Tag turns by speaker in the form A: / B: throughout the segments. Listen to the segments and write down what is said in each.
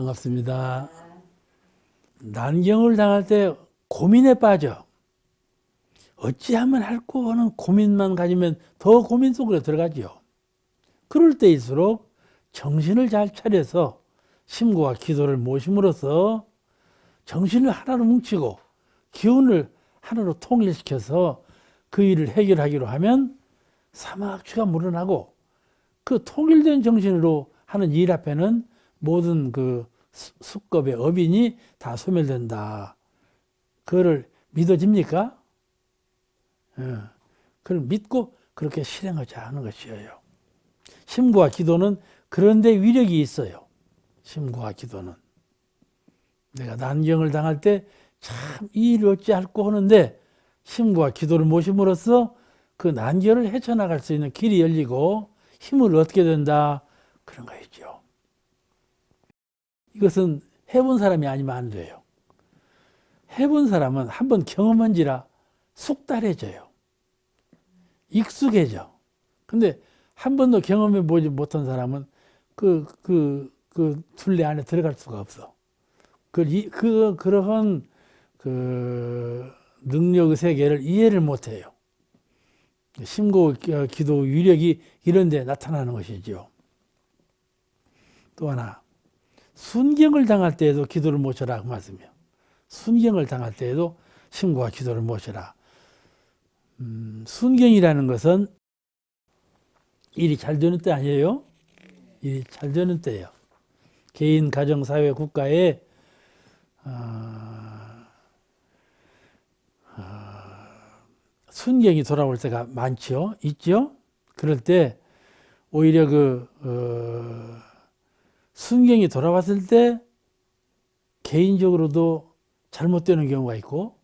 A: 반갑습니다. 난경을 당할 때 고민에 빠져. 어찌하면 할꼬 하는 고민만 가지면 더 고민 속으로 들어가지요. 그럴 때일수록 정신을 잘 차려서 심고와 기도를 모심으로써 정신을 하나로 뭉치고 기운을 하나로 통일시켜서 그 일을 해결하기로 하면 사막추가 물러나고, 그 통일된 정신으로 하는 일 앞에는 모든 그 수급의 업인이 다 소멸된다. 그거를 믿어집니까? 그걸 믿고 그렇게 실행하자 하는 것이에요. 심구와 기도는 그런데 위력이 있어요. 심구와 기도는. 내가 난경을 당할 때 참 이 일을 어찌할꼬 하는데 심구와 기도를 모심으로써 그 난결을 헤쳐나갈 수 있는 길이 열리고 힘을 얻게 된다. 그런 거있죠. 이것은 해본 사람이 아니면 안 돼요. 해본 사람은 한번 경험한지라 숙달해져요. 익숙해져. 근데 한 번도 경험해 보지 못한 사람은 그 둘레 안에 들어갈 수가 없어. 그러한 그 능력의 세계를 이해를 못 해요. 심고 기도 위력이 이런 데 나타나는 것이죠. 또 하나, 순경을 당할 때에도 기도를 모셔라 그 말씀이에요. 순경을 당할 때에도 심고와 기도를 모셔라. 순경이라는 것은 일이 잘 되는 때 아니에요? 일이 잘 되는 때예요. 개인, 가정, 사회, 국가에 순경이 돌아올 때가 많죠. 있죠. 그럴 때 오히려 순경이 돌아왔을 때 개인적으로도 잘못되는 경우가 있고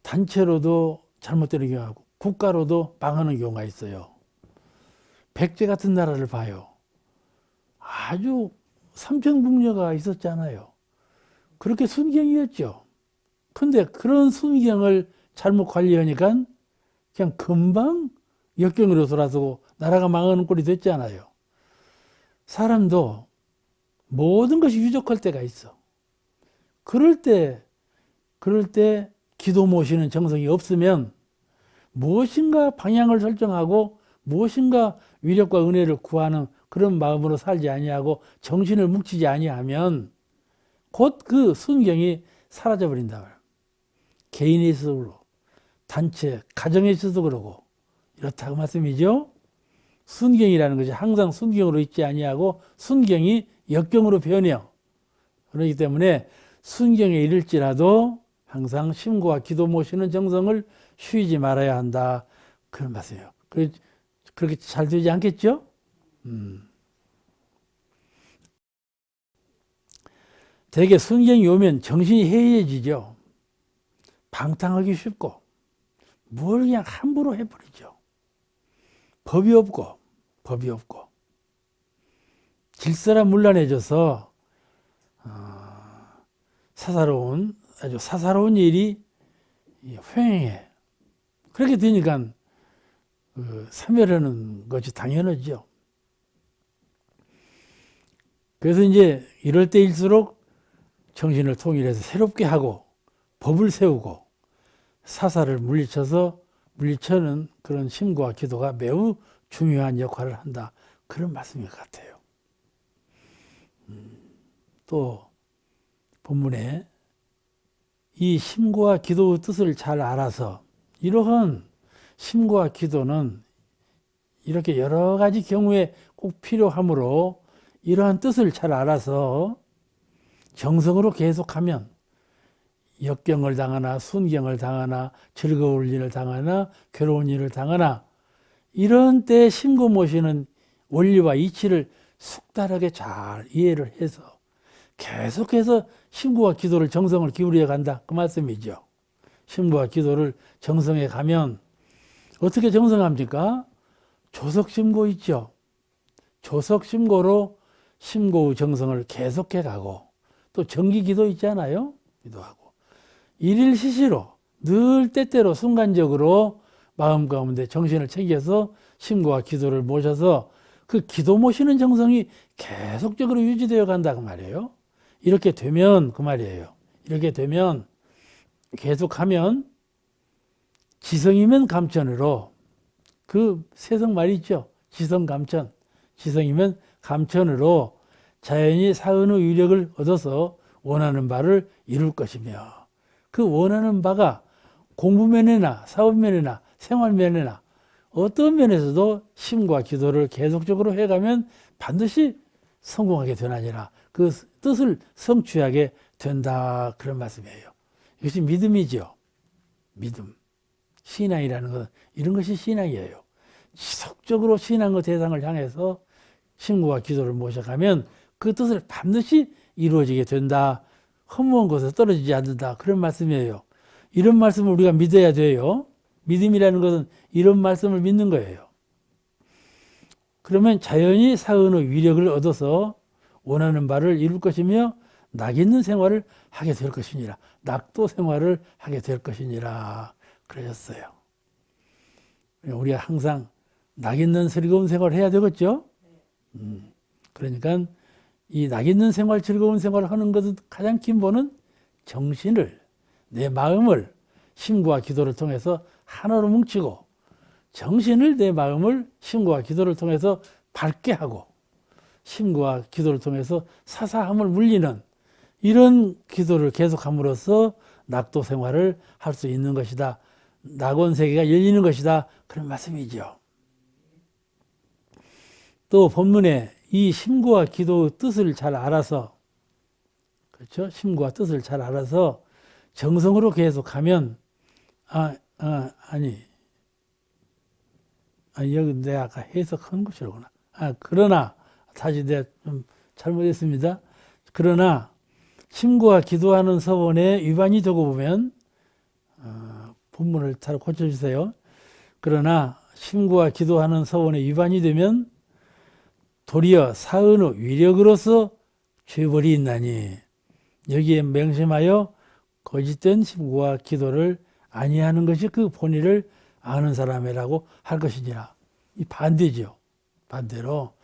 A: 단체로도 잘못되는 경우가 있고 국가로도 망하는 경우가 있어요. 백제 같은 나라를 봐요. 아주 삼천국녀가 있었잖아요. 그렇게 순경이었죠. 근데 그런 순경을 잘못 관리하니까 그냥 금방 역경으로 돌아서고 나라가 망하는 꼴이 됐잖아요. 사람도 모든 것이 유족할 때가 있어. 그럴 때 기도 모시는 정성이 없으면 무엇인가 방향을 설정하고 무엇인가 위력과 은혜를 구하는 그런 마음으로 살지 아니하고 정신을 뭉치지 아니하면 곧 그 순경이 사라져 버린다. 개인에 있어도 단체, 가정에 있어도 그러고 이렇다고 말씀이죠. 순경이라는 것이 항상 순경으로 있지 아니하고 순경이 역경으로 변해요. 그렇기 때문에 순경에 이를지라도 항상 심고와 기도 모시는 정성을 쉬지 말아야 한다. 그런 말씀이에요. 그렇게 잘 되지 않겠죠? 대개 순경이 오면 정신이 해이해지죠. 방탕하기 쉽고 뭘 그냥 함부로 해버리죠. 법이 없고 질서라문란해져서 아주 사사로운 일이 횡행해. 그렇게 되니까 사멸하는 것이 당연하죠. 그래서 이제 이럴 때일수록 정신을 통일해서 새롭게 하고 법을 세우고 사사를 물리쳐는 그런 심고와 기도가 매우 중요한 역할을 한다. 그런 말씀인 것 같아요. 또 본문에 이 심고와 기도의 뜻을 잘 알아서 이러한 심고와 기도는 이렇게 여러 가지 경우에 꼭 필요하므로 이러한 뜻을 잘 알아서 정성으로 계속하면 역경을 당하나 순경을 당하나 즐거울 일을 당하나 괴로운 일을 당하나 이런 때 심고 모시는 원리와 이치를 숙달하게 잘 이해를 해서 계속해서 심고와 기도를 정성을 기울여 간다 그 말씀이죠. 심고와 기도를 정성에 가면 어떻게 정성합니까? 조석심고 있죠. 조석심고로 심고의 정성을 계속해 가고 또 정기기도 있잖아요. 기도하고 일일시시로 늘 때때로 순간적으로 마음 가운데 정신을 챙겨서 심고와 기도를 모셔서 그 기도 모시는 정성이 계속적으로 유지되어 간다고 말이에요. 이렇게 되면 그 말이에요. 이렇게 되면 계속하면 지성이면 감천으로 그 세성 말 있죠. 지성감천. 지성이면 감천으로 자연히 사은의 위력을 얻어서 원하는 바를 이룰 것이며 그 원하는 바가 공부면이나 사업면이나 생활면이나 어떤 면에서도 심과 기도를 계속적으로 해가면 반드시 성공하게 되나니라. 그 뜻을 성취하게 된다. 그런 말씀이에요. 이것이 믿음이죠. 믿음. 신앙이라는 것, 이런 것이 신앙이에요. 지속적으로 신앙의 대상을 향해서 심과 기도를 모셔가면 그 뜻을 반드시 이루어지게 된다. 허무한 것에서 떨어지지 않는다. 그런 말씀이에요. 이런 말씀을 우리가 믿어야 돼요. 믿음이라는 것은 이런 말씀을 믿는 거예요. 그러면 자연히 사은의 위력을 얻어서 원하는 바를 이룰 것이며 낙 있는 생활을 하게 될 것이니라. 낙도 생활을 하게 될 것이니라. 그러셨어요. 우리가 항상 낙 있는 즐거운 생활을 해야 되겠죠? 그러니까 이 낙 있는 생활, 즐거운 생활을 하는 것은 가장 기본은 정신을, 내 마음을 심과 기도를 통해서 하나로 뭉치고 정신을, 내 마음을 심과 기도를 통해서 밝게 하고 심과 기도를 통해서 사사함을 물리는 이런 기도를 계속함으로써 낙도 생활을 할 수 있는 것이다. 낙원 세계가 열리는 것이다. 그런 말씀이죠. 또 본문에 이 심과 기도의 뜻을 잘 알아서, 그렇죠? 심과 뜻을 잘 알아서 정성으로 계속하면 여기 내가 아까 해석한 것이로구나. 그러나 다시 내가 좀 잘못했습니다. 그러나 심과 기도하는 서원에 위반이 되고 보면 본문을 잘 고쳐주세요. 그러나 심과 기도하는 서원에 위반이 되면 도리어 사은의 위력으로서 죄벌이 있나니 여기에 명심하여 거짓된 심과 기도를 아니하는 것이 그 본의를 아는 사람이라고 할 것이니라. 이 반대죠. 반대로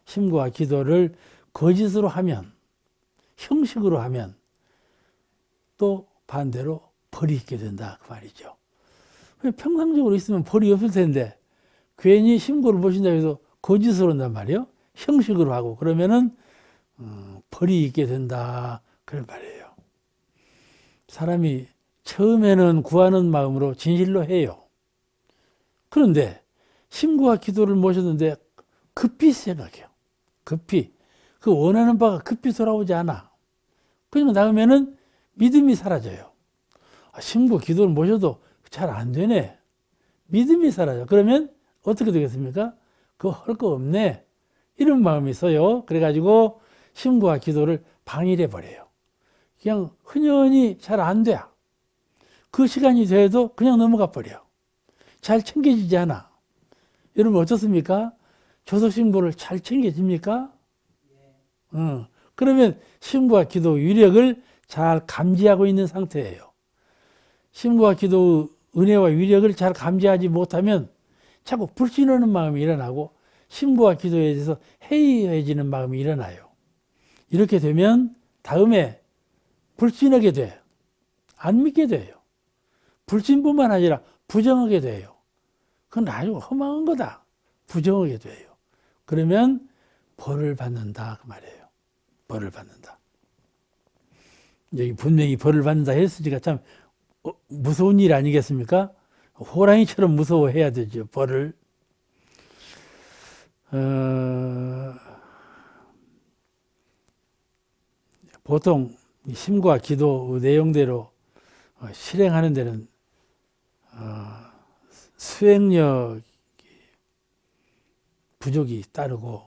A: 심과 기도를 거짓으로 하면, 형식으로 하면 또 반대로 벌이 있게 된다. 그 말이죠. 평상적으로 있으면 벌이 없을 텐데 괜히 심고를 보신다고 해서 거짓으로 한단 말이에요. 형식으로 하고 그러면은 벌이 있게 된다. 그런 말이에요. 사람이 처음에는 구하는 마음으로 진실로 해요. 그런데 심과 기도를 모셨는데 급히 생각해요. 급히. 그 원하는 바가 급히 돌아오지 않아. 그러니까 나오면은 믿음이 사라져요. 심과 기도를 모셔도 잘 안 되네. 믿음이 사라져. 그러면 어떻게 되겠습니까? 그거 할 거 없네. 이런 마음이 있어요. 그래가지고 심과 기도를 방일해 버려요. 그냥 흔연히 잘 안 돼. 그 시간이 돼도 그냥 넘어가 버려. 잘 챙겨지지 않아. 여러분 어떻습니까? 조석신부를 잘 챙겨집니까? 그러면 심과 기도 위력을 잘 감지하고 있는 상태예요. 심과 기도 은혜와 위력을 잘 감지하지 못하면 자꾸 불신하는 마음이 일어나고 심과 기도에 대해서 해이해지는 마음이 일어나요. 이렇게 되면 다음에 불신하게 돼요. 안 믿게 돼요. 불신뿐만 아니라 부정하게 돼요. 그건 아주 허망한 거다. 부정하게 돼요. 그러면 벌을 받는다 그 말이에요. 벌을 받는다. 여기 분명히 벌을 받는다 했으니까 참 무서운 일 아니겠습니까? 호랑이처럼 무서워해야 되죠. 벌을. 보통 심과 기도 내용대로 실행하는 데는 수행력 부족이 따르고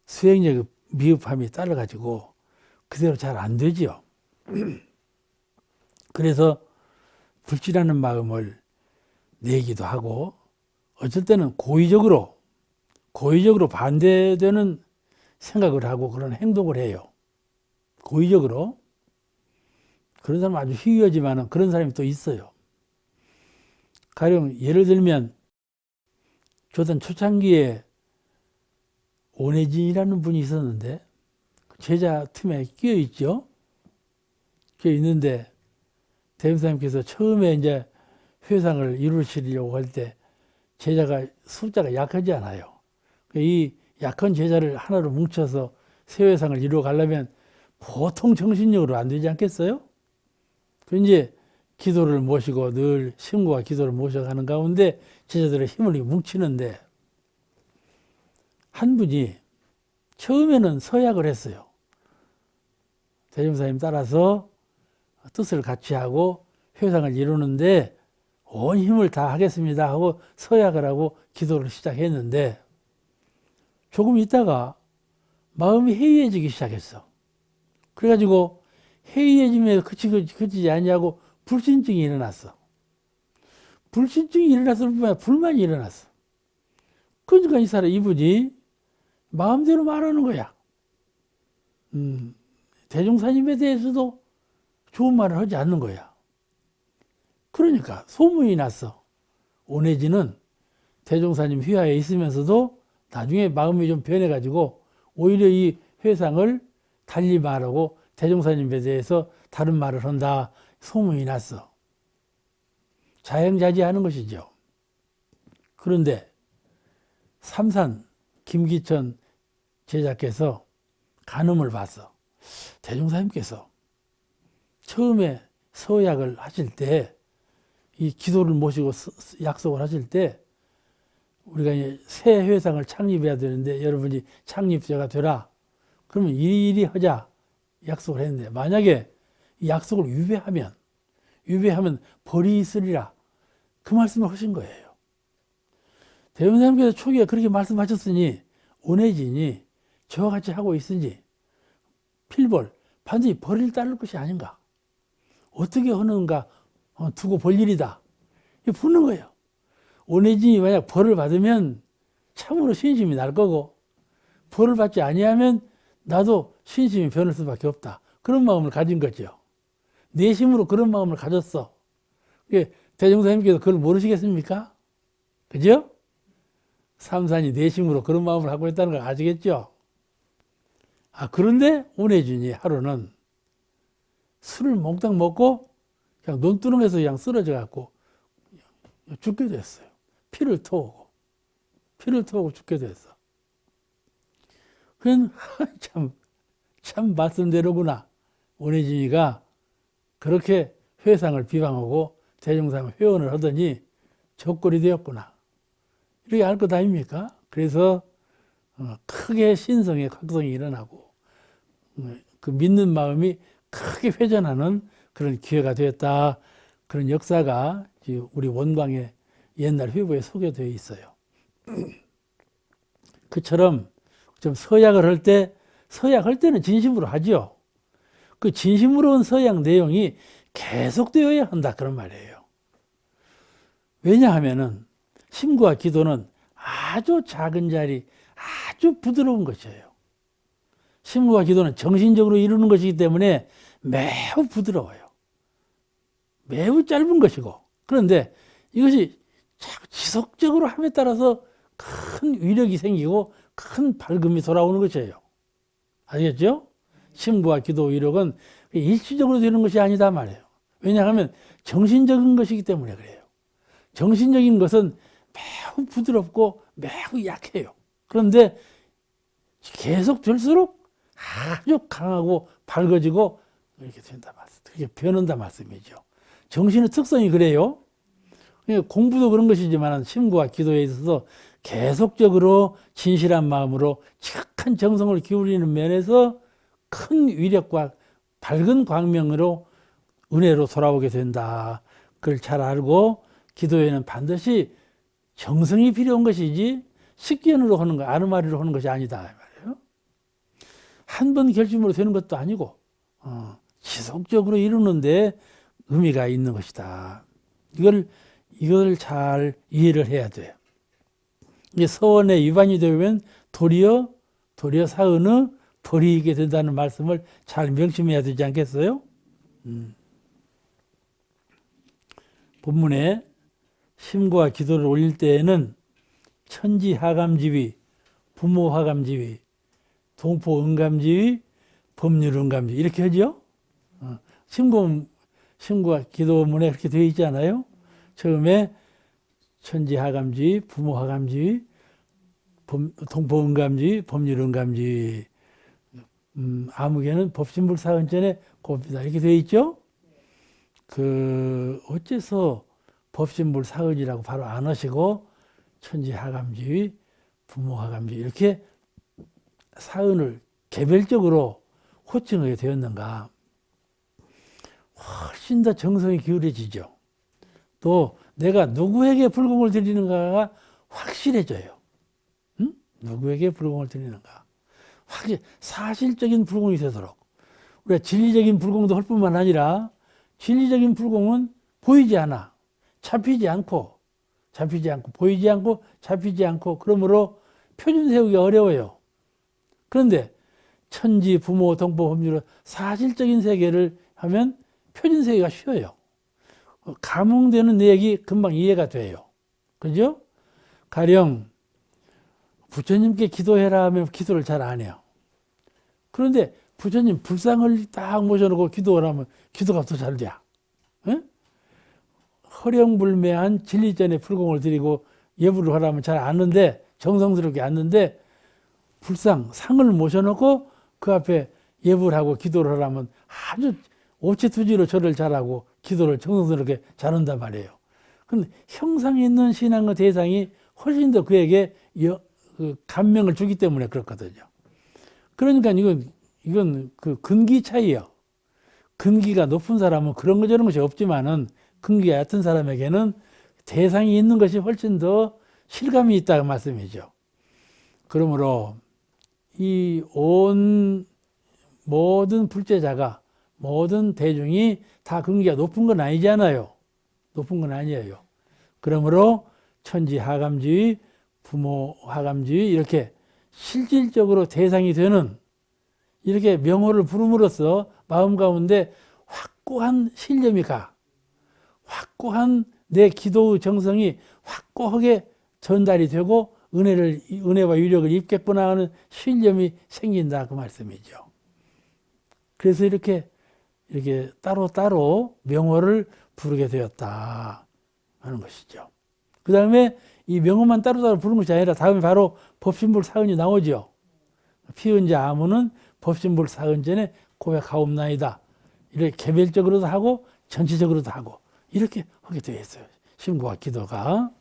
A: 수행력 미흡함이 따라가지고 그대로 잘 안 되지요. 그래서 불신하는 마음을 내기도 하고 어쩔 때는 고의적으로 반대되는 생각을 하고 그런 행동을 해요. 고의적으로. 그런 사람 아주 희귀하지만 그런 사람이 또 있어요. 가령 예를 들면 조선 초창기에 오내진이라는 분이 있었는데 제자 틈에 끼어 있죠. 끼어 있는데 대명사님께서 처음에 이제 회상을 이루시려고 할 때 제자가 숫자가 약하지 않아요. 이 약한 제자를 하나로 뭉쳐서 새 회상을 이루어 가려면 보통 정신력으로 안 되지 않겠어요? 그 이제 기도를 모시고 늘 신구와 기도를 모셔가는 가운데 제자들의 힘을 뭉치는데 한 분이 처음에는 서약을 했어요. 대종사님 따라서 뜻을 같이 하고 회상을 이루는데 온 힘을 다 하겠습니다 하고 서약을 하고 기도를 시작했는데 조금 있다가 마음이 해이해지기 시작했어. 그래가지고 해이해지면서 그치지 않냐고 불신증이 일어났어. 불신증이 일어났을 뿐만 아니라 불만이 일어났어. 그러니까 이 사람 이분이 마음대로 말하는 거야. 대종사님에 대해서도 좋은 말을 하지 않는 거야. 그러니까 소문이 났어. 오내지는 대종사님 휘하에 있으면서도 나중에 마음이 좀 변해가지고 오히려 이 회상을 달리 말하고 대종사님에 대해서 다른 말을 한다. 소문이 났어. 자행자지하는 것이죠. 그런데 삼산 김기천 제자께서 간음을 봤어. 대종사님께서 처음에 서약을 하실 때 이 기도를 모시고 약속을 하실 때 우리가 이제 새 회상을 창립해야 되는데 여러분이 창립자가 되라. 그러면 이리 하자 약속을 했는데 만약에 이 약속을 위배하면 벌이 있으리라. 그 말씀을 하신 거예요. 대원사님께서 초기에 그렇게 말씀하셨으니 오내진이 저와 같이 하고 있으니 필벌 반드시 벌을 따를 것이 아닌가. 어떻게 하는가 두고 볼 일이다. 이거 푸는 거예요. 오내진이 만약 벌을 받으면 참으로 신심이 날 거고 벌을 받지 아니하면 나도 신심이 변할 수밖에 없다. 그런 마음을 가진 거죠. 내심으로 그런 마음을 가졌어. 대종사님께서 그걸 모르시겠습니까? 그죠? 삼산이 내심으로 그런 마음을 갖고 있다는 걸 아시겠죠? 그런데 오내진이 하루는 술을 몽땅 먹고 그냥 논두렁에서 그냥 쓰러져 갖고 죽게 됐어요. 피를 토하고 죽게 됐어. 그건 참 말씀대로구나. 오내진이가 그렇게 회상을 비방하고 대종사님 회원을 하더니 적골이 되었구나. 이렇게 알 것 아닙니까? 그래서 크게 신성의 각성이 일어나고 그 믿는 마음이 크게 회전하는 그런 기회가 되었다. 그런 역사가 우리 원광의 옛날 회부에 소개되어 있어요. 그처럼 좀 서약을 할 때는 진심으로 하죠. 그 진심으로 한 서약 내용이 계속되어야 한다. 그런 말이에요. 왜냐하면은 심구와 기도는 아주 작은 자리, 아주 부드러운 것이에요. 심구와 기도는 정신적으로 이루는 것이기 때문에 매우 부드러워요. 매우 짧은 것이고 그런데 이것이 지속적으로 함에 따라서 큰 위력이 생기고 큰 밝음이 돌아오는 것이에요. 아시겠죠? 심구와 기도 위력은 일시적으로 되는 것이 아니다 말이에요. 왜냐하면 정신적인 것이기 때문에 그래요. 정신적인 것은 매우 부드럽고 매우 약해요. 그런데 계속 될수록 아주 강하고 밝아지고 이렇게 된다 말씀. 그게 변한다 말씀이죠. 정신의 특성이 그래요. 공부도 그런 것이지만 심구와 기도에 있어서 계속적으로 진실한 마음으로 착한 정성을 기울이는 면에서 큰 위력과 밝은 광명으로 은혜로 돌아오게 된다. 그걸 잘 알고 기도에는 반드시 정성이 필요한 것이지 식견으로 하는 거, 아르마리로 하는 것이 아니다 말이에요. 한 번 결심으로 되는 것도 아니고 지속적으로 이루는데 의미가 있는 것이다. 이걸 잘 이해를 해야 돼요. 이게 서원에 위반이 되면 도리어 사은의 벌이게 된다는 말씀을 잘 명심해야 되지 않겠어요? 본문에 심구와 기도를 올릴 때에는 천지 하감지위, 부모 하감지위, 동포 응감지위, 법률은 감지 이렇게 하죠. 신구와 기도문에 그렇게 되어 있잖아요. 처음에 천지하감지, 부모하감지, 동포은감지, 법률은감지, 아무개는 법신불사은전에 곱이다 이렇게 되어 있죠. 어째서 법신불사은이라고 바로 안 하시고 천지하감지, 부모하감지 이렇게 사은을 개별적으로 호칭하게 되었는가? 훨씬 더 정성이 기울여지죠. 또 내가 누구에게 불공을 드리는가가 확실해져요. 응? 누구에게 불공을 드리는가. 사실적인 불공이 되도록. 우리가 진리적인 불공도 할 뿐만 아니라 진리적인 불공은 보이지 않아. 잡히지 않고, 보이지 않고, 잡히지 않고, 그러므로 표준 세우기 어려워요. 그런데 천지, 부모, 동포, 법률은 사실적인 세계를 하면 표준 세계가 쉬워요. 감흥되는 내역이 금방 이해가 돼요. 그죠? 가령 부처님께 기도해라 하면 기도를 잘 안 해요. 그런데 부처님 불상을 딱 모셔놓고 기도를 하면 기도가 더 잘 돼. 응? 허령불매한 진리전에 불공을 드리고 예불을 하라면 잘 아는데, 정성스럽게 아는데, 상을 모셔놓고 그 앞에 예불을 하고 기도를 하라면 아주 오체투지로 절을 잘하고 기도를 정성스럽게 잘한단 말이에요. 근데 형상이 있는 신앙의 대상이 훨씬 더 그에게 감명을 주기 때문에 그렇거든요. 그러니까 이건 그 근기 차이예요. 근기가 높은 사람은 그런 거 저런 것이 없지만은 근기가 얕은 사람에게는 대상이 있는 것이 훨씬 더 실감이 있다는 말씀이죠. 그러므로 이 온 모든 불제자가, 모든 대중이 다 근기가 높은 건 아니잖아요. 높은 건 아니에요. 그러므로 천지하감주의, 부모하감주의 이렇게 실질적으로 대상이 되는 이렇게 명호를 부름으로써 마음 가운데 확고한 신념이 확고한 내 기도의 정성이 확고하게 전달이 되고 은혜와 위력을 입겠구나 하는 신념이 생긴다 그 말씀이죠. 그래서 이렇게 따로따로 명호를 부르게 되었다 하는 것이죠. 그 다음에 이 명호만 따로따로 부르는 것이 아니라 다음에 바로 법신불사은이 나오죠. 피은자 아무는 법신불사은전에 고백하옵나이다. 이렇게 개별적으로도 하고 전체적으로도 하고 이렇게 하게 되어 있어요. 신구와 기도가.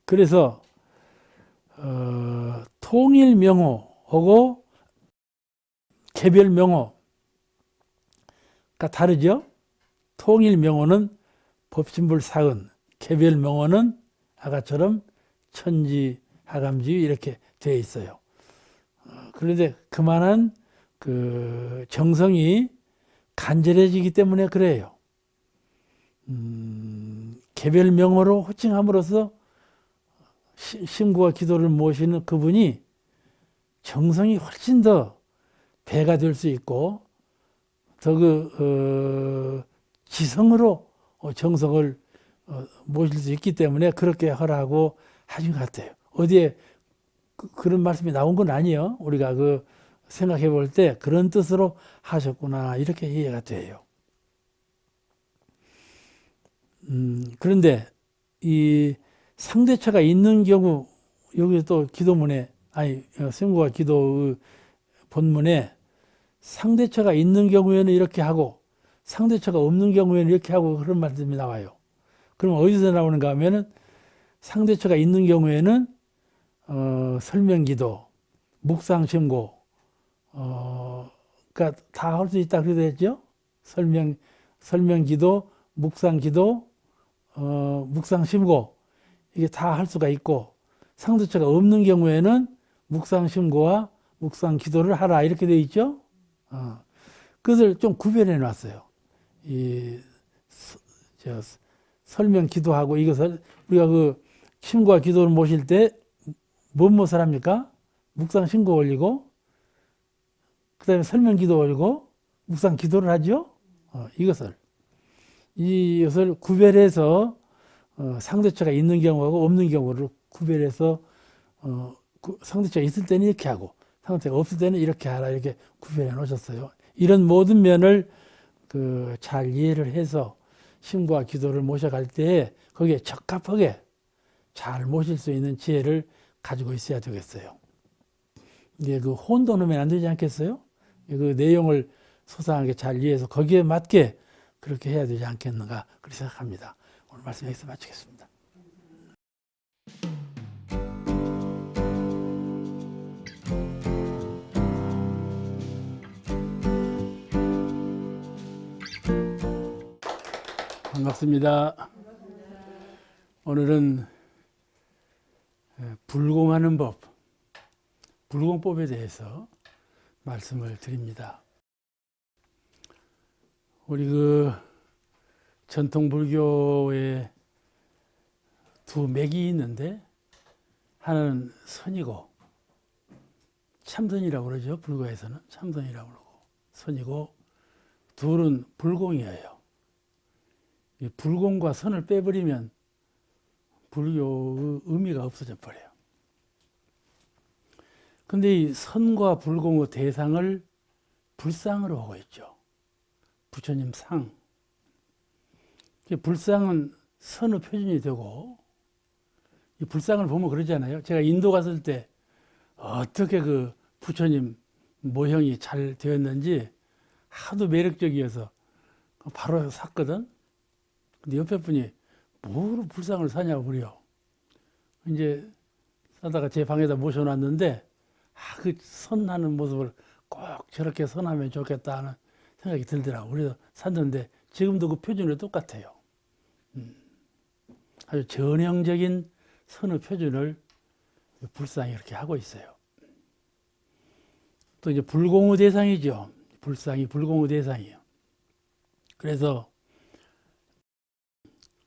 A: 그래서 통일 명호하고 개별 명호가 다르죠. 통일 명호는 법신불사은, 개별 명호는 아까처럼 천지, 하감지 이렇게 되어 있어요. 그런데 그만한 그 정성이 간절해지기 때문에 그래요. 개별 명호로 호칭함으로써 심구와 기도를 모시는 그분이 정성이 훨씬 더 배가 될 수 있고 더 지성으로 정성을 모실 수 있기 때문에 그렇게 하라고 하신 것 같아요. 어디에 그런 말씀이 나온 건 아니에요. 우리가 생각해 볼 때 그런 뜻으로 하셨구나 이렇게 이해가 돼요. 그런데 이 상대처가 있는 경우 여기 또 기도문에 승구와 기도의 본문에 상대처가 있는 경우에는 이렇게 하고 상대처가 없는 경우에는 이렇게 하고 그런 말씀이 나와요. 그럼 어디서 나오는가 하면은 상대처가 있는 경우에는 설명기도, 묵상심고 그러니까 다 할 수 있다 그래도 했죠. 설명기도, 묵상기도, 묵상심고 이게 다 할 수가 있고 상대처가 없는 경우에는 묵상심고와 묵상기도를 하라 이렇게 되어 있죠. 그것을 좀 구별해 놨어요. 설명기도하고 이것을 우리가 심고와 기도를 모실 때 무엇을 합니까? 묵상심고 올리고 그 다음에 설명기도 올리고 묵상기도를 하죠. 이것을 구별해서 상대처가 있는 경우하고 없는 경우를 구별해서 상대체가 있을 때는 이렇게 하고 상대체가 없을 때는 이렇게 하라 이렇게 구별해 놓으셨어요. 이런 모든 면을 잘 이해를 해서 신부와 기도를 모셔갈 때에 거기에 적합하게 잘 모실 수 있는 지혜를 가지고 있어야 되겠어요. 이게 혼돈하면 안 되지 않겠어요? 그 내용을 소상하게 잘 이해해서 거기에 맞게 그렇게 해야 되지 않겠는가 그렇게 생각합니다. 오늘 말씀 여기서 마치겠습니다. 반갑습니다. 오늘은 불공하는 법, 불공법에 대해서 말씀을 드립니다. 우리 전통 불교에 두 맥이 있는데 하나는 선이고 참선이라고 그러죠. 불교에서는 참선이라고 그러고 선이고 둘은 불공이에요. 이 불공과 선을 빼버리면 불교의 의미가 없어져 버려요. 근데 이 선과 불공의 대상을 불상으로 하고 있죠. 부처님 상. 불상은 선의 표준이 되고, 이 불상을 보면 그러잖아요. 제가 인도 갔을 때 어떻게 부처님 모형이 잘 되었는지 하도 매력적이어서 바로 샀거든. 근데 옆에 분이 뭐로 불상을 사냐고 그래요. 이제 사다가 제 방에다 모셔놨는데 그 선하는 모습을 꼭 저렇게 선하면 좋겠다 하는 생각이 들더라고. 그래서 샀는데 지금도 그 표준이 똑같아요. 아주 전형적인 선의 표준을 불상이 이렇게 하고 있어요. 또 이제 불공의 대상이죠. 불상이 불공의 대상이에요. 그래서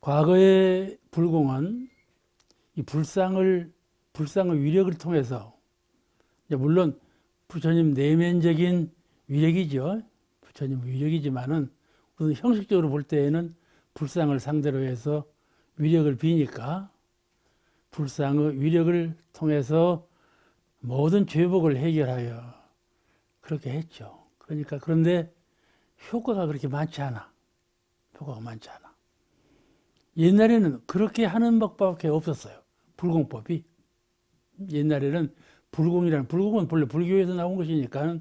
A: 과거의 불공은 이 불상의 위력을 통해서, 물론 부처님 내면적인 위력이죠. 부처님 위력이지만은 우선 형식적으로 볼 때에는 불상을 상대로 해서 위력을 비니까 불상의 위력을 통해서 모든 죄복을 해결하여 그렇게 했죠. 그런데 효과가 그렇게 많지 않아. 효과가 많지 않아. 옛날에는 그렇게 하는 법밖에 없었어요. 불공법이. 옛날에는 불공은 본래 불교에서 나온 것이니까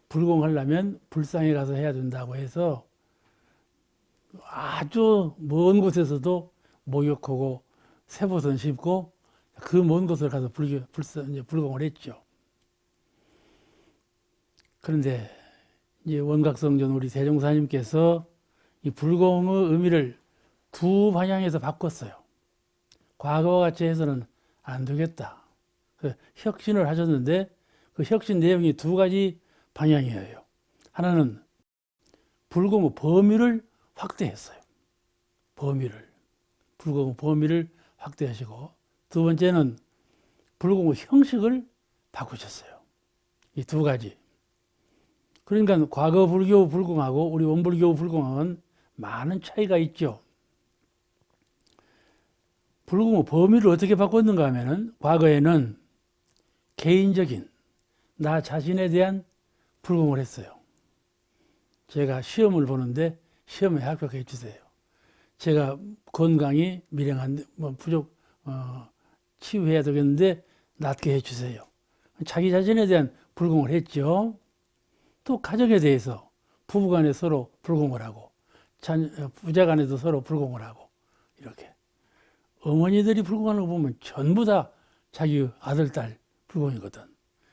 A: 불공하려면 불상에 가서 해야 된다고 해서 아주 먼 곳에서도 목욕하고 세보선 씹고 그 먼 곳을 가서 불공을 했죠. 그런데 이제 원각성전 우리 대종사님께서 이 불공의 의미를 두 방향에서 바꿨어요. 과거와 같이 해서는 안 되겠다. 혁신을 하셨는데 그 혁신 내용이 두 가지 방향이에요. 하나는 불공의 범위를 확대했어요. 불공의 범위를 확대하시고 두 번째는 불공의 형식을 바꾸셨어요. 이 두 가지. 그러니까 과거 불교 불공하고 우리 원불교 불공하고는 많은 차이가 있죠. 불공의 범위를 어떻게 바꿨는가 하면은 과거에는 개인적인 나 자신에 대한 불공을 했어요. 제가 시험을 보는데 시험에 합격해 주세요. 제가 건강이 미량한데 치유해야 되겠는데 낫게 해 주세요. 자기 자신에 대한 불공을 했죠. 또 가정에 대해서 부부간에 서로 불공을 하고 부자간에도 서로 불공을 하고 이렇게 어머니들이 불공하는 거 보면 전부 다 자기 아들, 딸 불공이거든.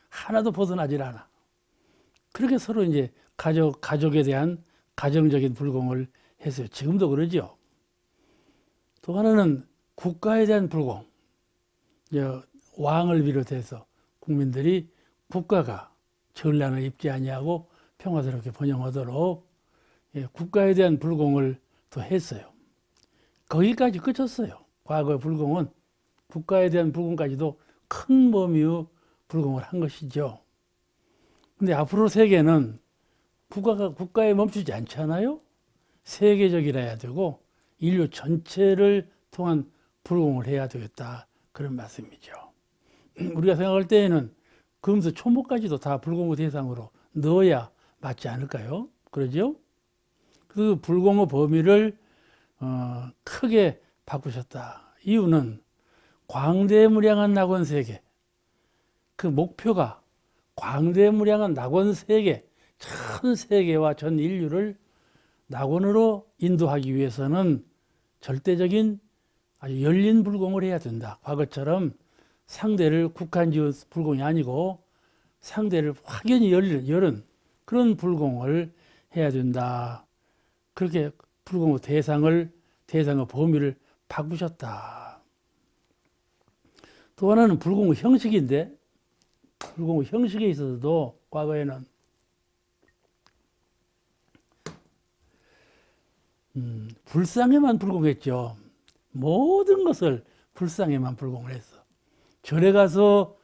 A: 하나도 벗어나질 않아. 그렇게 서로 이제 가족에 대한 가정적인 불공을 했어요. 지금도 그러죠. 또 하나는 국가에 대한 불공. 왕을 비롯해서 국민들이 국가가 전란을 입지 아니하고 평화스럽게 번영하도록 국가에 대한 불공을 또 했어요. 거기까지 끝쳤어요. 과거의 불공은 국가에 대한 불공까지도 큰 범위의 불공을 한 것이죠. 근데 앞으로 세계는 국가에 멈추지 않잖아요. 세계적이라 해야 되고 인류 전체를 통한 불공을 해야 되겠다. 그런 말씀이죠. 우리가 생각할 때에는 금수 초목까지도 다 불공의 대상으로 넣어야 맞지 않을까요? 그러죠? 그 불공의 범위를 크게 바꾸셨다. 이유는 광대무량한 낙원세계, 그 목표가 광대무량한 낙원세계, 전 세계와 전 인류를 낙원으로 인도하기 위해서는 절대적인 아주 열린 불공을 해야 된다. 과거처럼 상대를 국한지은 불공이 아니고 상대를 확연히 열은 그런 불공을 해야 된다. 그렇게 불공의 대상의 범위를 바꾸셨다. 또 하나는 불공의 형식인데, 불공의 형식에 있어서도 과거에는 불상에만 불공했죠. 모든 것을 불상에만 불공을 했어. 절에 가서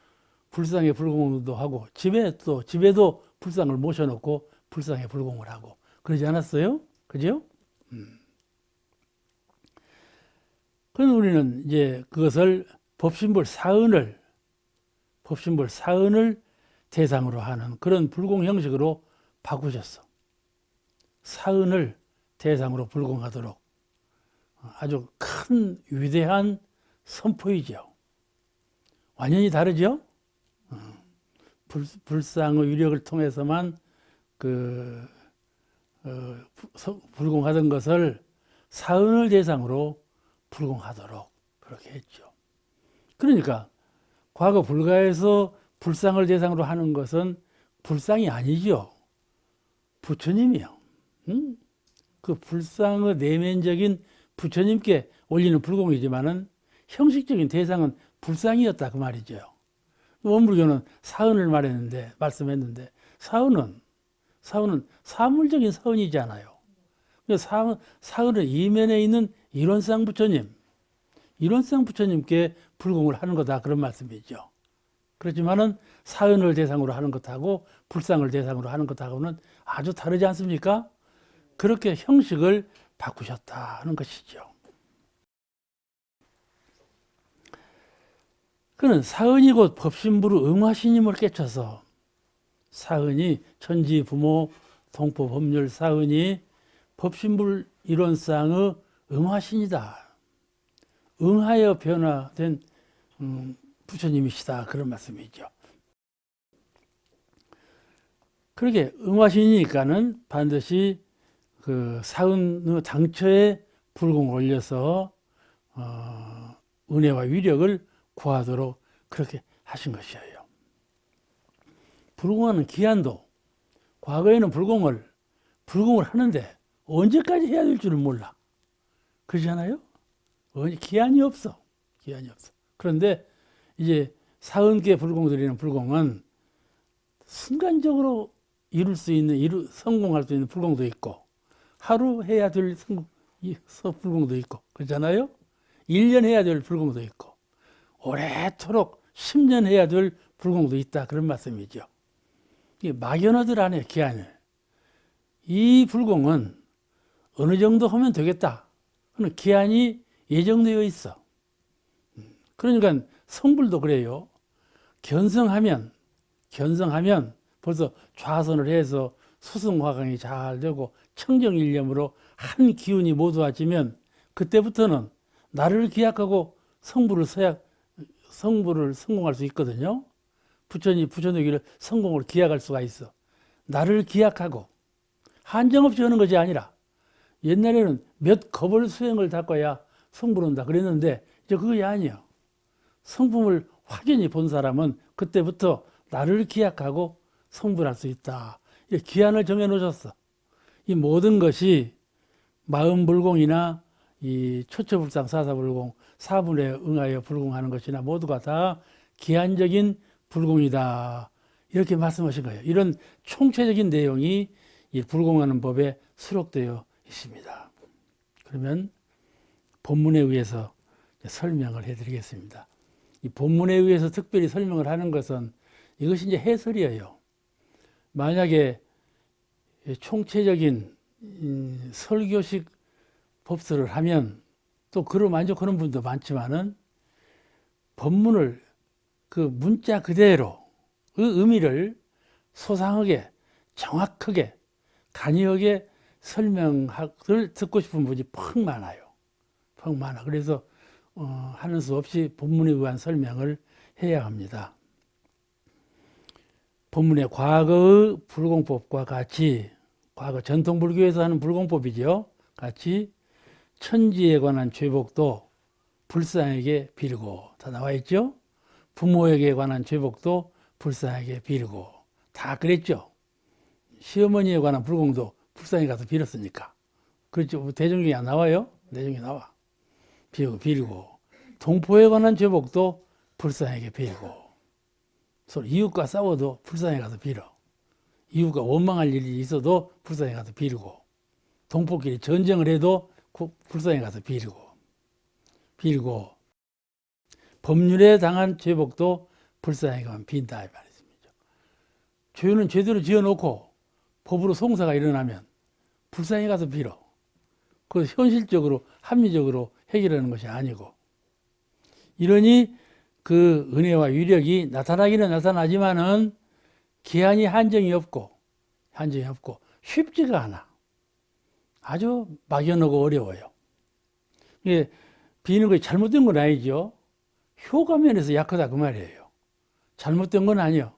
A: 불상에 불공도 하고, 집에도 불상을 모셔놓고 불상에 불공을 하고, 그러지 않았어요? 그죠? 그래서 우리는 이제 그것을 법신불 사은을 대상으로 하는 그런 불공 형식으로 바꾸셨어. 사은을 대상으로 불공하도록 아주 큰 위대한 선포이죠. 완전히 다르죠? 불상의 위력을 통해서만 불공하던 것을 사은을 대상으로 불공하도록 그렇게 했죠. 그러니까 과거 불가에서 불상을 대상으로 하는 것은 불상이 아니죠. 부처님이요. 그 불상의 내면적인 부처님께 올리는 불공이지만은 형식적인 대상은 불상이었다 그 말이죠. 원불교는 사은을 말씀했는데 사은은 사물적인 사은이잖아요. 사은은 이면에 있는 이론상 부처님께 불공을 하는 거다 그런 말씀이죠. 그렇지만은 사은을 대상으로 하는 것하고 불상을 대상으로 하는 것하고는 아주 다르지 않습니까? 그렇게 형식을 바꾸셨다는 것이죠. 그는 사은이 곧 법신부로 응화신임을 깨쳐서 사은이 천지 부모 동포 법률 사은이 법신불 이론상의 응화신이다. 응하여 변화된 부처님이시다 그런 말씀이죠. 그렇게 응화신이니까는 반드시 그 사은의 당처에 불공을 올려서 은혜와 위력을 구하도록 그렇게 하신 것이에요. 불공하는 기한도 과거에는 불공을 하는데 언제까지 해야 될 줄은 몰라. 그러잖아요? 기한이 없어. 그런데 이제 40개 불공 드리는 불공은 순간적으로 성공할 수 있는 불공도 있고 하루 해야 될 불공도 있고 그렇잖아요? 1년 해야 될 불공도 있고 오래도록 10년 해야 될 불공도 있다 그런 말씀이죠. 막연하들 안에 기한을 이 불공은 어느 정도 하면 되겠다 하는 기한이 예정되어 있어. 그러니까 성불도 그래요. 견성하면 벌써 좌선을 해서 수승화강이 잘 되고 청정일념으로 한 기운이 모두와지면 그때부터는 나를 기약하고 성불을 성공할 수 있거든요. 부처되기를 성공을 기약할 수가 있어. 나를 기약하고 한정없이 하는 것이 아니라 옛날에는 몇 겁을 수행을 닦아야 성불한다 그랬는데 이제 그게 아니에요. 성품을 확연히 본 사람은 그때부터 나를 기약하고 성불할 수 있다. 이 기한을 정해놓으셨어. 이 모든 것이 마음불공이나 이 초처불상 사사불공, 사분에 응하여 불공하는 것이나 모두가 다 기한적인 불공이다. 이렇게 말씀하신 거예요. 이런 총체적인 내용이 이 불공하는 법에 수록되어 있습니다. 그러면 본문에 의해서 설명을 해드리겠습니다. 이 본문에 의해서 특별히 설명을 하는 것은 이것이 이제 해설이에요. 만약에 총체적인 설교식 법설을 하면 또 그로 만족하는 분도 많지만은 법문을 그 문자 그대로 그 의미를 소상하게 정확하게 간이하게 설명을 듣고 싶은 분이 퍽 많아요. 퍽 많아. 그래서 하는 수 없이 본문에 의한 설명을 해야 합니다. 본문의 과거의 불공법과 같이 과거 전통 불교에서 하는 불공법이죠. 같이 천지에 관한 죄복도 불상에게 빌고 다 나와 있죠. 부모에게 관한 죄복도 불상에게 빌고 다 그랬죠. 시어머니에 관한 불공도 불상에 가서 빌었으니까. 그렇죠. 대종경이 안 나와요? 대종경이 나와. 빌고 동포에 관한 죄복도 불상에게 빌고 서로 이웃과 싸워도 불상에 가서 빌어. 이웃과 원망할 일이 있어도 불상에 가서 빌고 동포끼리 전쟁을 해도 불상에 가서 빌고 법률에 당한 죄복도 불상에 가면 빈다 이 말이죠. 죄는 제대로 지어놓고 법으로 송사가 일어나면 불상에 가서 빌어. 그 현실적으로 합리적으로 해결하는 것이 아니고 이러니 그 은혜와 위력이 나타나기는 나타나지만은 기한이 한정이 없고 쉽지가 않아. 아주 막연하고 어려워요. 이게 비는 것이 잘못된 건 아니죠. 효과 면에서 약하다 그 말이에요. 잘못된 건 아니요.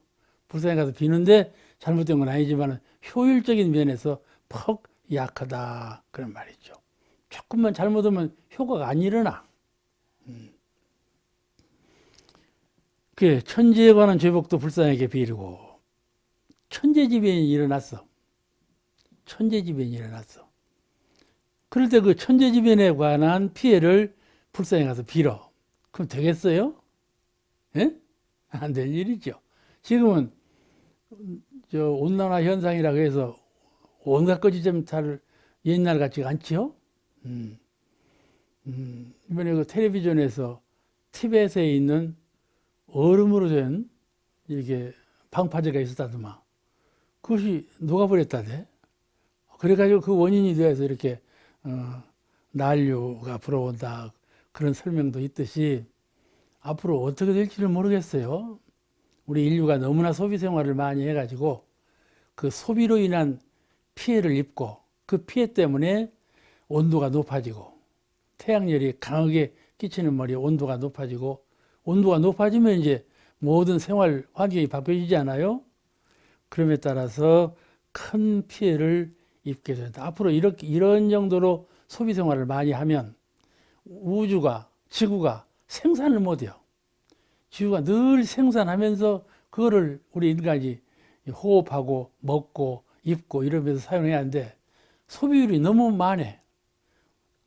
A: 불상에 가서 비는데 잘못된 건 아니지만 효율적인 면에서 퍽 약하다 그런 말이죠. 조금만 잘못하면 효과가 안 일어나. 그 천지에 관한 죄복도 불상에게 빌고 천재지변이 일어났어. 천재지변이 일어났어. 그럴 때 그 천재지변에 관한 피해를 불상에 가서 빌어. 그럼 되겠어요? 예? 안 될 일이죠. 지금은 온난화 현상이라고 해서 온갖 것이 좀 잘 옛날 같지가 않지요? 이번에 그 텔레비전에서 티벳에 있는 얼음으로 된 이렇게 방파제가 있었다더만 그것이 녹아버렸다대. 그래가지고 그 원인이 되어서 이렇게 난류가 불어온다 그런 설명도 있듯이 앞으로 어떻게 될지를 모르겠어요. 우리 인류가 너무나 소비 생활을 많이 해가지고 그 소비로 인한 피해를 입고 그 피해 때문에 온도가 높아지고 태양열이 강하게 끼치는 머리에 온도가 높아지고 온도가 높아지면 이제 모든 생활 환경이 바뀌어지지 않아요? 그럼에 따라서 큰 피해를 입게 된다. 앞으로 이런 정도로 소비 생활을 많이 하면 우주가, 지구가 생산을 못해요. 지구가 늘 생산하면서 그거를 우리 인간이 호흡하고 먹고 입고 이러면서 사용해야 하는데 소비율이 너무 많아.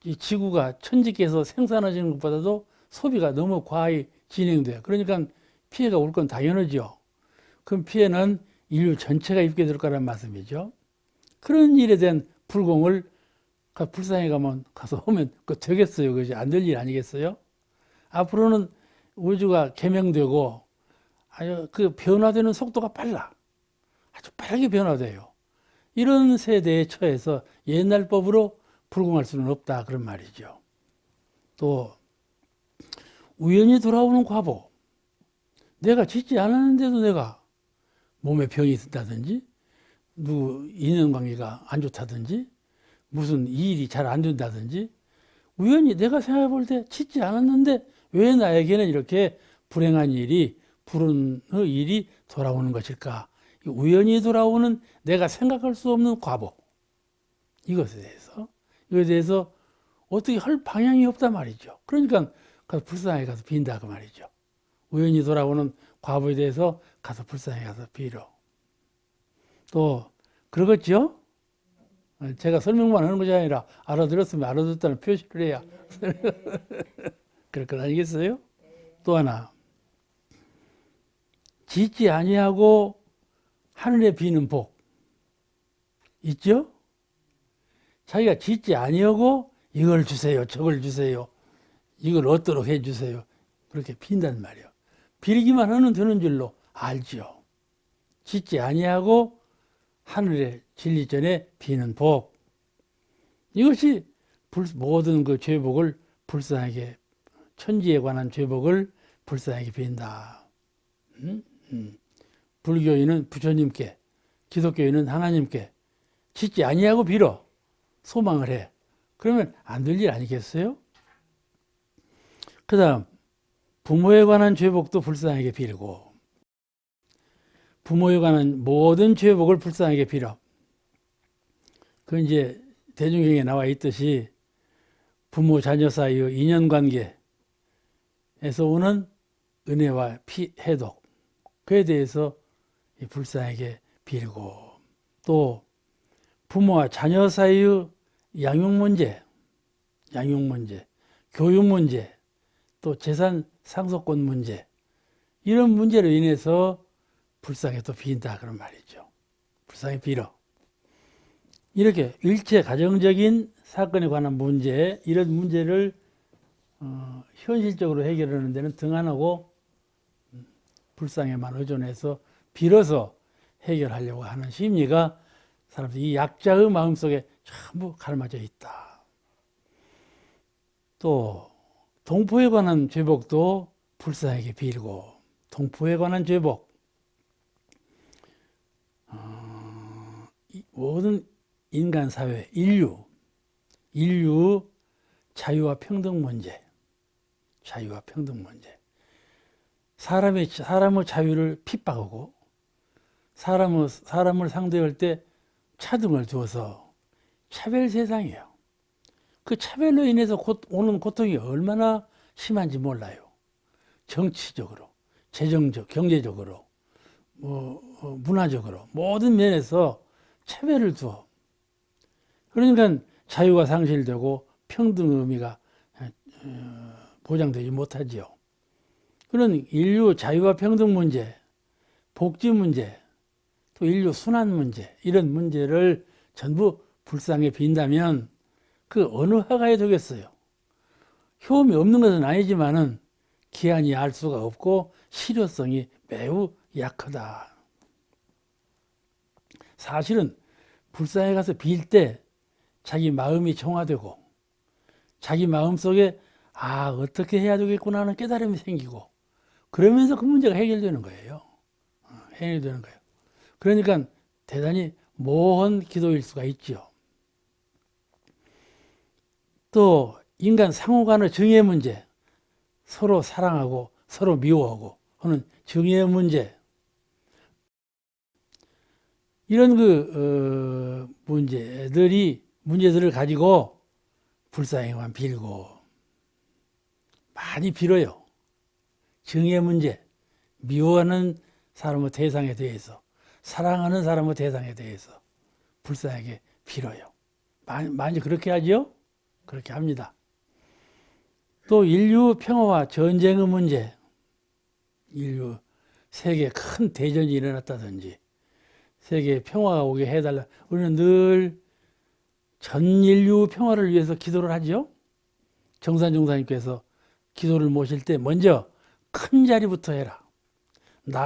A: 이 지구가 천지께서 생산하시는 것보다도 소비가 너무 과히 진행돼요. 그러니까 피해가 올 건 당연하죠. 그 피해는 인류 전체가 입게 될 거란 말씀이죠. 그런 일에 대한 불공을 불상에 가서 하면 그거 되겠어요? 그것이 안 될 일 아니겠어요? 앞으로는 우주가 개명되고 아주 그 변화되는 속도가 빨라. 아주 빠르게 변화돼요. 이런 세대에 처해서 옛날 법으로 불공할 수는 없다 그런 말이죠. 또 우연히 돌아오는 과보. 내가 짓지 않았는데도 내가 몸에 병이 있다든지 누구 인연관계가 안 좋다든지 무슨 일이 잘 안 된다든지 우연히 내가 생각해 볼 때 짓지 않았는데 왜 나에게는 이렇게 불행한 일이 불운의 일이 돌아오는 것일까? 우연히 돌아오는 내가 생각할 수 없는 과보 이것에 대해서 어떻게 할 방향이 없단 말이죠. 그러니까 가서 불상에 가서 빈다 그 말이죠. 우연히 돌아오는 과보에 대해서 가서 불상에 가서 빌어. 또 그러겠죠? 제가 설명만 하는 것이 아니라 알아들었으면 알아듣다는 표시를 해야 그럴 건 아니겠어요? 또 하나 짓지 아니하고 하늘에 비는 복 있죠? 자기가 짓지 아니하고 이걸 주세요, 저걸 주세요, 이걸 얻도록 해주세요 그렇게 빈단 말이에요. 빌기만 하면 되는 줄로 알죠. 짓지 아니하고 하늘에 진리 전에 비는 복 이것이 모든 그 죄복을 불쌍하게 천지에 관한 죄복을 불쌍하게 빈다. 불교인은 부처님께, 기독교인은 하나님께 짓지 아니하고 빌어 소망을 해. 그러면 안 될 일 아니겠어요? 그 다음 부모에 관한 죄복도 불쌍하게 빌고, 부모에 관한 모든 죄복을 불쌍하게 빌어. 그 이제 대중경에 나와 있듯이 부모 자녀 사이의 인연관계에서 오는 은혜와 해독, 그에 대해서 불쌍하게 빌고, 또 부모와 자녀 사이의 양육 문제, 교육 문제, 또 재산 상속권 문제, 이런 문제로 인해서 불쌍히 또 빈다 그런 말이죠. 불쌍히 빌어. 이렇게 일체 가정적인 사건에 관한 문제, 이런 문제를 현실적으로 해결하는 데는 등한하고 불쌍에만 의존해서 빌어서 해결하려고 하는 심리가 사람들 이 약자의 마음속에 전부 가르마져 있다. 또 동포에 관한 죄복도 불쌍하게 빌고, 동포에 관한 죄복, 모든 인간 사회, 인류 자유와 평등 문제, 사람의 자유를 핍박하고 사람을 상대할 때 차등을 두어서 차별 세상이에요. 그 차별로 인해서 오는 고통이 얼마나 심한지 몰라요. 정치적으로, 재정적, 경제적으로, 문화적으로 모든 면에서 차별을 두어. 그러니까 자유가 상실되고 평등의 의미가 보장되지 못하지요. 그런 인류 자유와 평등 문제, 복지 문제, 또 인류 순환 문제, 이런 문제를 전부 불쌍히 빈다면 그 어느 화가에 되겠어요? 효험이 없는 것은 아니지만은 기한이 알 수가 없고 실효성이 매우 약하다. 사실은 불상에 가서 빌 때 자기 마음이 정화되고 자기 마음속에 어떻게 해야 되겠구나 하는 깨달음이 생기고 그러면서 그 문제가 해결되는 거예요. 해결되는 거예요. 그러니까 대단히 모험 기도일 수가 있죠. 또 인간 상호 간의 정의 문제, 서로 사랑하고 서로 미워하고 하는 정의 문제, 이런 문제들을 가지고 불쌍히만 빌고 많이 빌어요. 정의 문제, 미워하는 사람의 대상에 대해서, 사랑하는 사람의 대상에 대해서 불쌍하게 빌어요. 많이 그렇게 하죠? 그렇게 합니다. 또 인류 평화와 전쟁의 문제, 인류 세계 큰 대전이 일어났다든지 세계에 평화가 오게 해달라. 우리는 늘 전 인류 평화를 위해서 기도를 하죠. 정산 종사님께서 기도를 모실 때 먼저 큰 자리부터 해라.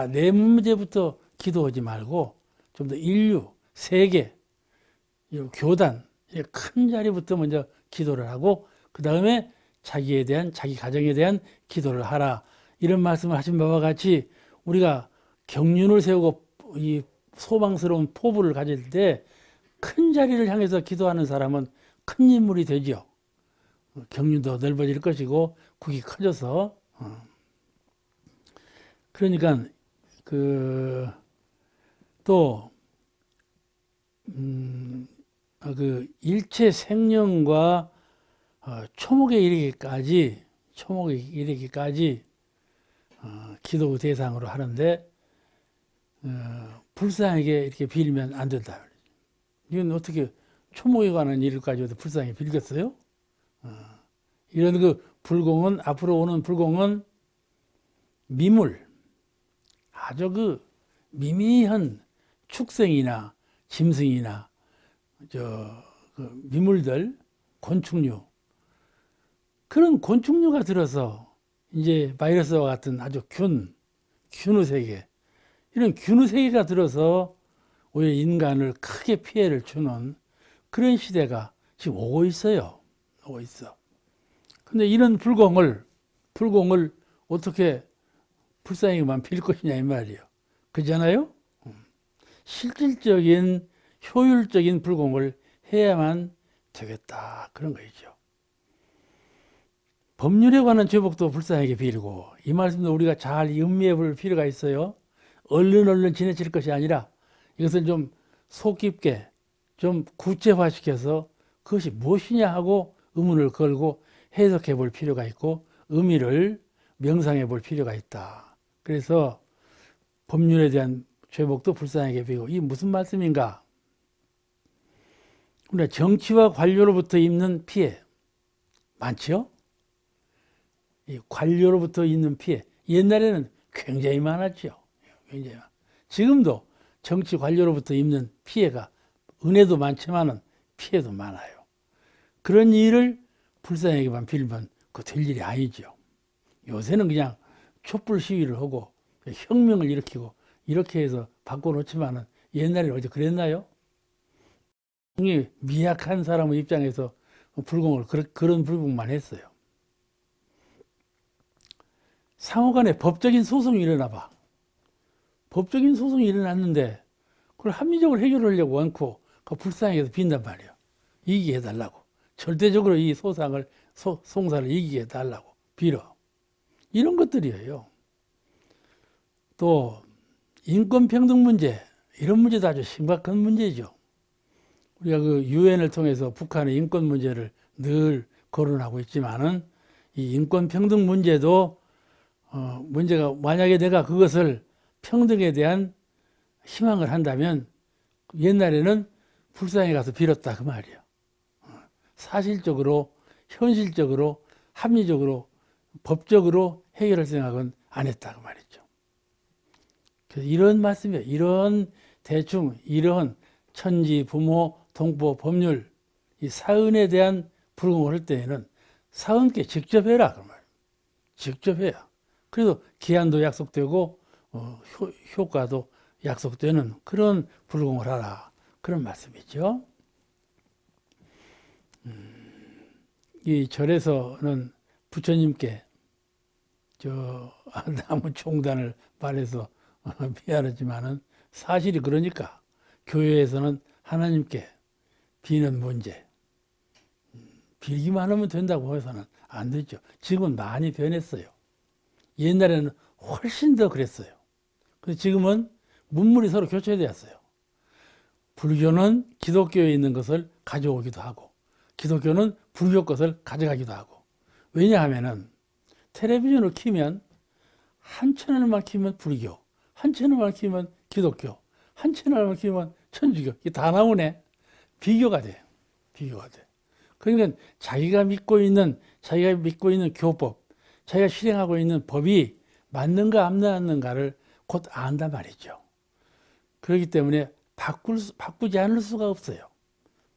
A: 내 문제부터 기도하지 말고 좀 더 인류, 세계, 교단, 큰 자리부터 먼저 기도를 하고 그 다음에 자기 가정에 대한 기도를 하라. 이런 말씀을 하신 바와 같이 우리가 경륜을 세우고 이 소망스러운 포부를 가질 때 큰 자리를 향해서 기도하는 사람은 큰 인물이 되죠. 경륜도 넓어질 것이고 국이 커져서 그러니까 또 일체 생명과 초목에 이르기까지 기도 대상으로 하는데 불쌍하게 이렇게 빌면 안 된다. 이건 어떻게 초목에 관한 일까지도 불쌍하게 빌겠어요? 이런 불공은, 앞으로 오는 불공은 아주 미미한 축생이나 짐승이나 미물들, 곤충류, 그런 곤충류가 들어서 이제 바이러스와 같은 아주 균의 세계, 이런 균의 세계가 들어서 오히려 인간을 크게 피해를 주는 그런 시대가 지금 오고 있어요. 근데 이런 불공을 어떻게 불쌍하게만 빌 것이냐 이 말이에요. 그렇잖아요? 실질적인 효율적인 불공을 해야만 되겠다 그런 거죠. 법률에 관한 죄복도 불쌍하게 빌고 이 말씀도 우리가 잘 음미해 볼 필요가 있어요. 얼른 지나칠 것이 아니라 이것을 좀 속 깊게 좀 구체화시켜서 그것이 무엇이냐 하고 의문을 걸고 해석해 볼 필요가 있고 의미를 명상해 볼 필요가 있다. 그래서 법률에 대한 죄복도 불쌍하게 비고 이 무슨 말씀인가? 우리가 정치와 관료로부터 입는 피해 많죠? 이 관료로부터 입는 피해 옛날에는 굉장히 많았죠. 굉장히 지금도 정치 관료로부터 입는 피해가 은혜도 많지만은 피해도 많아요. 그런 일을 불쌍하게만 빌면 그 될 일이 아니죠. 요새는 그냥 촛불 시위를 하고 혁명을 일으키고 이렇게 해서 바꿔놓지만은 옛날에는 어디 그랬나요? 미약한 사람의 입장에서 불공을 그런 불공만 했어요. 상호간에 법적인 소송이 일어나 봐. 법적인 소송이 일어났는데 그걸 합리적으로 해결하려고 않고 그 불쌍하게 해서 빈단 말이에요. 이기게 해달라고. 절대적으로 이 송사를 이기게 해달라고 빌어. 이런 것들이에요. 또 인권평등 문제, 이런 문제도 아주 심각한 문제죠. 우리가 그 유엔을 통해서 북한의 인권 문제를 늘 거론하고 있지만은 이 인권평등 문제도 문제가 만약에 내가 그것을 평등에 대한 희망을 한다면 옛날에는 불쌍히 가서 빌었다 그 말이에요. 사실적으로 현실적으로 합리적으로 법적으로 해결할 생각은 안 했다 그 말이죠. 그래서 이런 말씀이에요. 이런 대충 이런 천지, 부모, 동법, 법률 이 사은에 대한 불공을 할 때에는 사은께 직접 해라 그 말이에요. 직접 해야. 그래서 기한도 약속되고 효과도 약속되는 그런 불공을 하라 그런 말씀이죠. 이 절에서는 부처님께 저 나무 총단을 말해서 미안하지만은 사실이 그러니까 교회에서는 하나님께 비는 문제 빌기만 하면 된다고 해서는 안 되죠. 지금은 많이 변했어요. 옛날에는 훨씬 더 그랬어요. 그래서 지금은 문물이 서로 교체되었어요. 불교는 기독교에 있는 것을 가져오기도 하고 기독교는 불교 것을 가져가기도 하고 왜냐하면은 텔레비전을 키면 한 채널만 키면 불교, 한 채널만 키면 기독교, 한 채널만 키면 천주교 이게 다 나오네. 비교가 돼. 비교가 돼. 그러니까 자기가 믿고 있는 교법, 자기가 실행하고 있는 법이 맞는가 안 맞는가를 곧 안단 말이죠. 그렇기 때문에 바꾸지 않을 수가 없어요.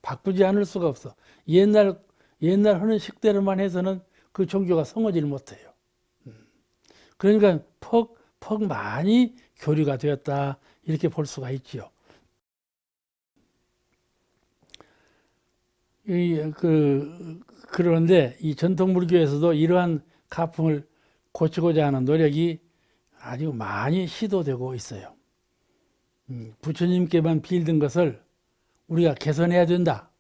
A: 바꾸지 않을 수가 없어. 옛날 하는 식대로만 해서는 그 종교가 성하지를 못해요. 그러니까 퍽 많이 교류가 되었다 이렇게 볼 수가 있지요. 그런데 이 전통 불교에서도 이러한 가풍을 고치고자 하는 노력이 아주 많이 시도되고 있어요. 부처님께만 빌던 것을 우리가 개선해야 된다.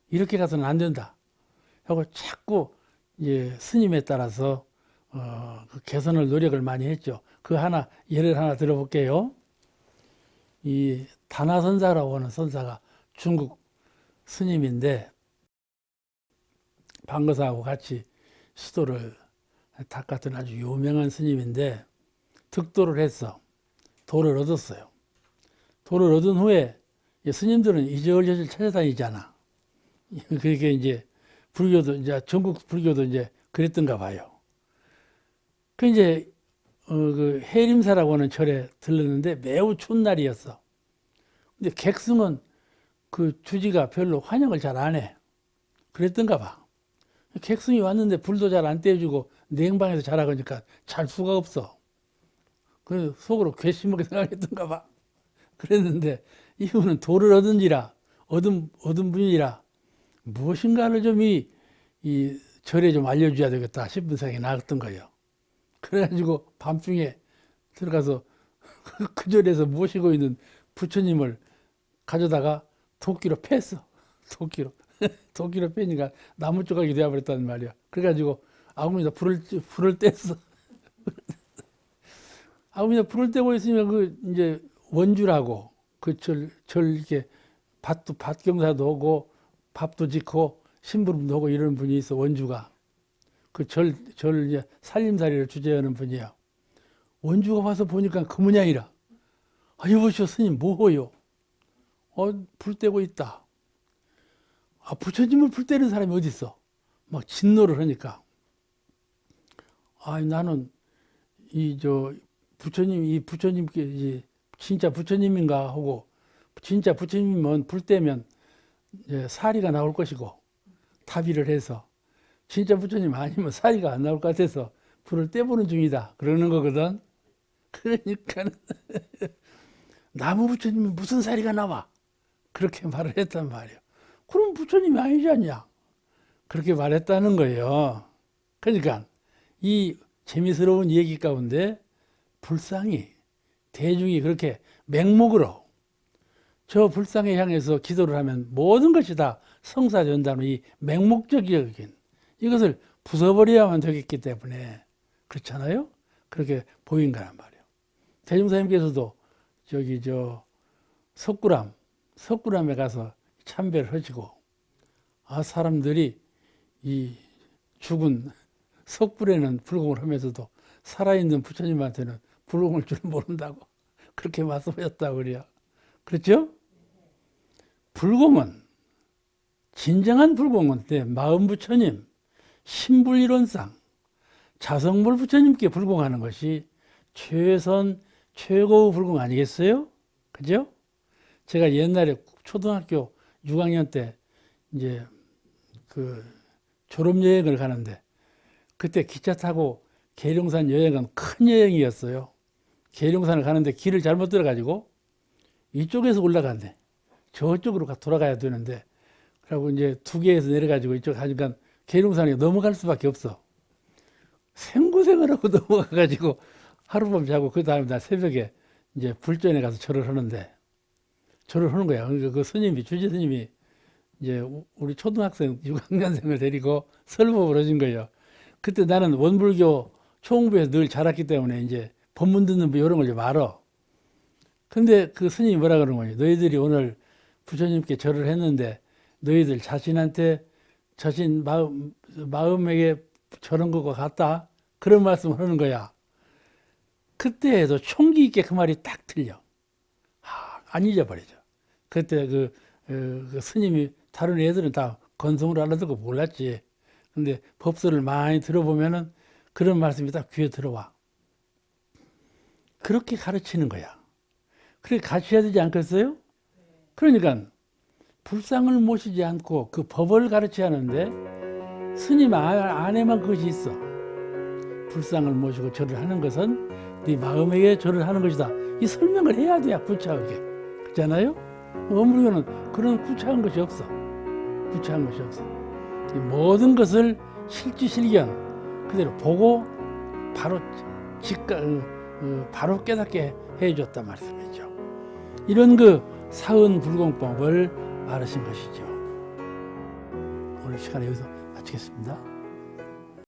A: 이렇게 가서는 안 된다. 하고 자꾸 이제 스님에 따라서 그 개선을 노력을 많이 했죠. 그 예를 하나 들어볼게요. 이 다나선사라고 하는 선사가 중국 스님인데 방거사하고 같이 수도를 닦았던 아주 유명한 스님인데 득도를 했어. 도를 얻었어요. 도를 얻은 후에 스님들은 이저저저 찾아다니잖아. 그게 이제 불교도 이제 전국 불교도 이제 그랬던가 봐요. 그 이제 그 해림사라고 하는 절에 들렀는데 매우 추운 날이었어. 근데 객승은 그 주지가 별로 환영을 잘 안 해. 그랬던가 봐. 객승이 왔는데 불도 잘 안 떼주고 냉방에서 자라고 하니까 잘 수가 없어. 그래서 속으로 괘씸하게 생각했던가 봐. 그랬는데 이분은 도를 얻은 분이라 무엇인가를 좀 이 절에 좀 알려줘야 되겠다 싶은 생각이 나왔던 거예요. 그래가지고 밤중에 들어가서 그 절에서 모시고 있는 부처님을 가져다가 도끼로 팼어. 도끼로. 도끼로 패니까 나무 조각이 되어버렸단 말이야. 그래가지고 아궁이에다 불을 뗐어. 아궁이에다 불을 떼고 있으면 그 이제 원주라고 그 절 이렇게 밭경사도 오고 밥도 짓고 심부름도 하고 이런 분이 있어. 원주가 그 절 이제 살림살이를 주재하는 분이야. 원주가 와서 보니까 그 모양이라. 아, 여보시오 스님 뭐호요? 불 떼고 있다. 아, 부처님을 불 때리는 사람이 어디 있어? 막 진노를 하니까. 아, 나는 이 부처님께 진짜 부처님인가 하고, 진짜 부처님이면 불 때면 사리가 나올 것이고 타비를 해서, 진짜 부처님 아니면 사리가 안 나올 것 같아서 불을 떼보는 중이다 그러는 거거든. 그러니까 나무 부처님이 무슨 사리가 나와? 그렇게 말을 했단 말이에요. 그럼 부처님이 아니지 않냐? 그렇게 말했다는 거예요. 그러니까 이 재미스러운 얘기 가운데 불상이, 대중이 그렇게 맹목으로 저 불상에 향해서 기도를 하면 모든 것이 다 성사된다는 이 맹목적인 이것을 부숴버려야만 되겠기 때문에 그렇잖아요. 그렇게 보인 거란 말이에요. 대중사님께서도 석굴암에 가서 참배를 하시고, 아, 사람들이 이 죽은 석굴에는 불공을 하면서도 살아있는 부처님한테는 불공을 줄 모른다고 그렇게 말씀하셨다고 그래요. 그렇죠? 불공은, 진정한 불공은 마음 부처님, 신불이론상, 자성불 부처님께 불공하는 것이 최고의 불공 아니겠어요? 그죠? 제가 옛날에 초등학교 6학년 때 이제 그 졸업여행을 가는데, 그때 기차 타고 계룡산 여행은 큰 여행이었어요. 계룡산을 가는데 길을 잘못 들어가지고 이쪽에서 올라간대. 저쪽으로 돌아가야 되는데, 그리고 이제 두개에서 내려가지고 이쪽 가니까 계룡산에 넘어갈 수밖에 없어. 생고생을 하고 넘어가가지고 하룻밤 자고 그 다음에 날 새벽에 이제 불전에 가서 절을 하는데, 절을 하는 거야. 그러니까 그 스님이, 주지 스님이 이제 우리 초등학생 6학년생을 데리고 설법을 해준 거예요. 그때 나는 원불교 총부에서 늘 자랐기 때문에 이제 법문 듣는 뭐 이런 걸 좀 알아. 근데 그 스님이 뭐라 그러는 거지? 너희들이 오늘 부처님께 절을 했는데 너희들 자신한테 자신 마음에게 저런 것과 같다? 그런 말씀을 하는 거야. 그때에도 총기 있게 그 말이 딱 틀려. 안 잊어버리죠. 그때 그 스님이, 다른 애들은 다 건성을 알아듣고 몰랐지. 근데 법설을 많이 들어보면은 그런 말씀이 딱 귀에 들어와. 그렇게 가르치는 거야. 그렇게 가르쳐야 되지 않겠어요? 그러니까 불상을 모시지 않고 그 법을 가르쳐야 하는데, 스님 안에만 그것이 있어. 불상을 모시고 절을 하는 것은 네 마음에게 절을 하는 것이다. 이 설명을 해야 돼야 구차하게. 그렇잖아요? 원불교는 그런 구차한 것이 없어. 구차한 것이 없어. 모든 것을 실지실견 그대로 보고 바로 바로 깨닫게 해줬단 말씀이죠. 이런 그 사은 불공법을 말하신 것이죠. 오늘 시간에 여기서 마치겠습니다.